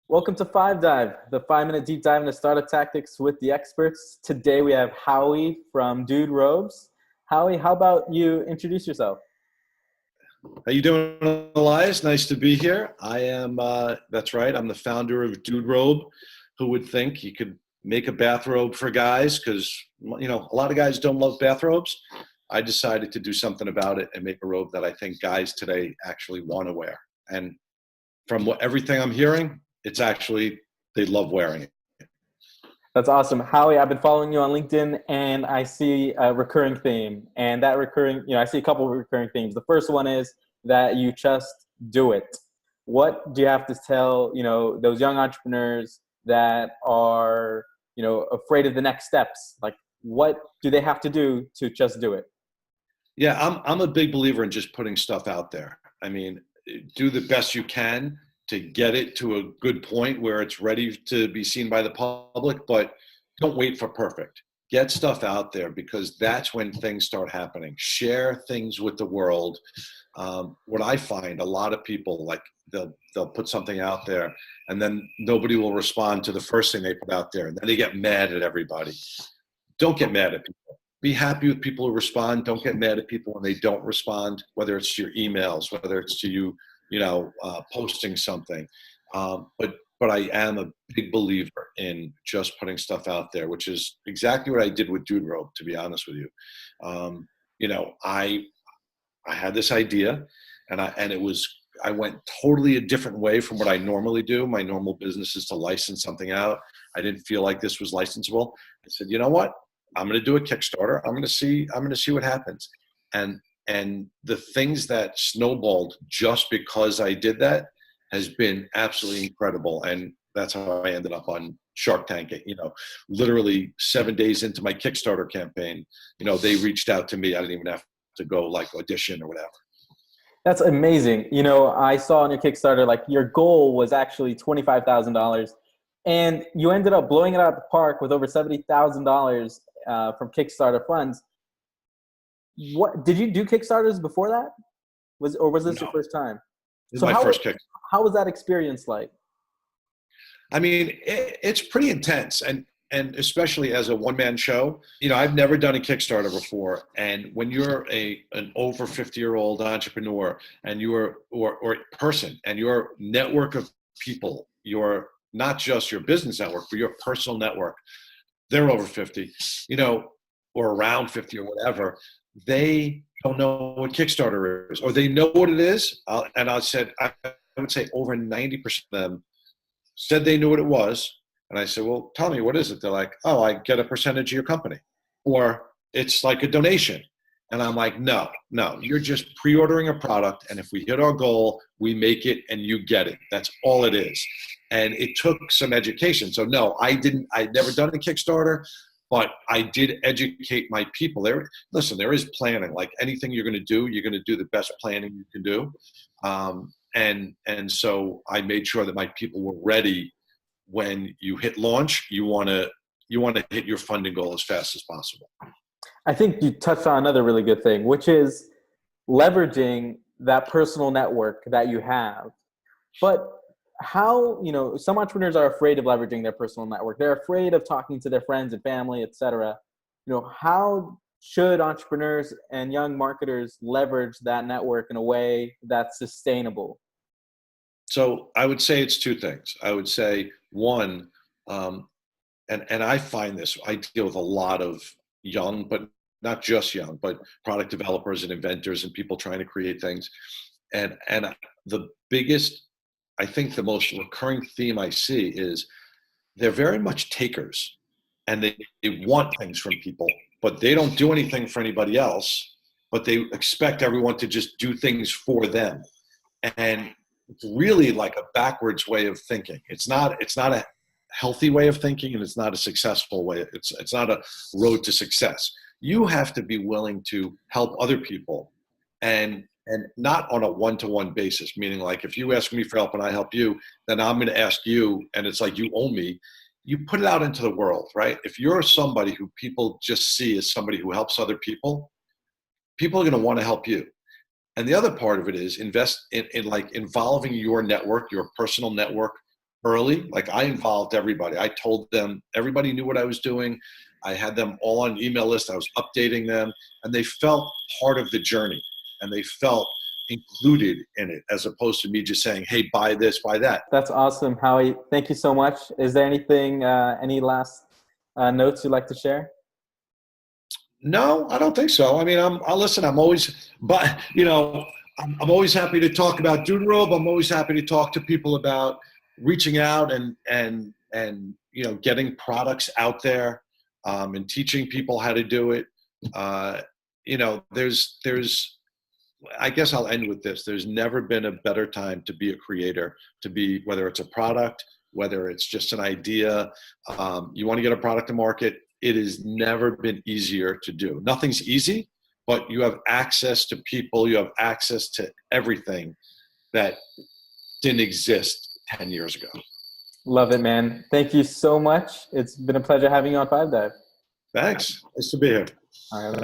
Welcome to Five Dive, the 5 minute deep dive into startup tactics with the experts. Today we have Howie from Dude Robes. Howie, how about you introduce yourself? How you doing, Elias? Nice to be here. I am, that's right, I'm the founder of Dude Robe. Who would think you could make a bathrobe for guys? Because, a lot of guys don't love bathrobes. I decided to do something about it and make a robe that I think guys today actually want to wear. And from everything I'm hearing, it's actually, they love wearing it. That's awesome. Howie, I've been following you on LinkedIn and I see a recurring theme. And that recurring, I see a couple of recurring themes. The first one is that you just do it. What do you have to tell, those young entrepreneurs that are, afraid of the next steps? Like, what do they have to do to just do it? Yeah, I'm a big believer in just putting stuff out there. I mean, do the best you can to get it to a good point where it's ready to be seen by the public, but don't wait for perfect. Get stuff out there because that's when things start happening. Share things with the world. What I find, a lot of people, like, they'll put something out there and then nobody will respond to the first thing they put out there, and then they get mad at everybody. Don't get mad at people. Be happy with people who respond. Don't get mad at people when they don't respond, whether it's to your emails, whether it's to you, posting something. But I am a big believer in just putting stuff out there, which is exactly what I did with Dude Rope, to be honest with you. I had this idea, and I went totally a different way from what I normally do. My normal business is to license something out. I didn't feel like this was licensable. I said, you know what? I'm going to do a Kickstarter. I'm going to see what happens. And the things that snowballed just because I did that has been absolutely incredible. And that's how I ended up on Shark Tank. Literally 7 days into my Kickstarter campaign, they reached out to me. I didn't even have to go like audition or whatever. That's amazing. I saw on your Kickstarter, like your goal was actually $25,000 and you ended up blowing it out of the park with over $70,000 from Kickstarter funds. What did you do Kickstarters before that? Was this your No, first time? this is So my first Kickstarter. how was that experience like? I mean, it's pretty intense, and especially as a one-man show. I've never done a Kickstarter before, and when you're an over 50-year-old entrepreneur and or person, and your network of people, your not just your business network, but your personal network, they're over 50, or around 50 or whatever, they don't know what Kickstarter is, or they know what it is. I would say over 90% of them said they knew what it was. And I said, well, tell me, what is it? They're like, oh, I get a percentage of your company, or it's like a donation. And I'm like, no, you're just pre-ordering a product. And if we hit our goal, we make it and you get it. That's all it is. And it took some education. So no, I'd never done a Kickstarter, but I did educate my people. There is planning. Like anything you're going to do, you're going to do the best planning you can do. And so I made sure that my people were ready. When you hit launch, you want to hit your funding goal as fast as possible. I think you touched on another really good thing, which is leveraging that personal network that you have. But how, some entrepreneurs are afraid of leveraging their personal network. They're afraid of talking to their friends and family, et cetera. How should entrepreneurs and young marketers leverage that network in a way that's sustainable? So I would say it's two things. I would say one, and I find this, I deal with a lot of young, but not just young, but product developers and inventors and people trying to create things. And the biggest, I think the most recurring theme I see is they're very much takers, and they want things from people, but they don't do anything for anybody else, but they expect everyone to just do things for them. And it's really like a backwards way of thinking. It's not a healthy way of thinking, and it's not a successful way. It's not a road to success. You have to be willing to help other people, and not on a one-to-one basis, meaning like if you ask me for help and I help you, then I'm going to ask you, and it's like you owe me. You put it out into the world, right? If you're somebody who people just see as somebody who helps other people, people are going to want to help you. And the other part of it is invest in like involving your network, your personal network, early. Like I involved everybody. I told them, everybody knew what I was doing. I had them all on an email list. I was updating them, and they felt part of the journey, and they felt included in it, as opposed to me just saying, hey, buy this, buy that. That's awesome, Howie. Thank you so much. Is there anything, any last notes you'd like to share? No, I don't think so. I mean, I'll listen. I'm always, but I'm always happy to talk about Doodle. I'm always happy to talk to people about reaching out and getting products out there, and teaching people how to do it. There's I guess I'll end with this. There's never been a better time to be a creator, to be, whether it's a product, whether it's just an idea, you want to get a product to market. It has never been easier to do. Nothing's easy, but you have access to people, you have access to everything that didn't exist 10 years ago. Love it, man. Thank you so much. It's been a pleasure having you on Five Dive. Thanks. Nice to be here. All right.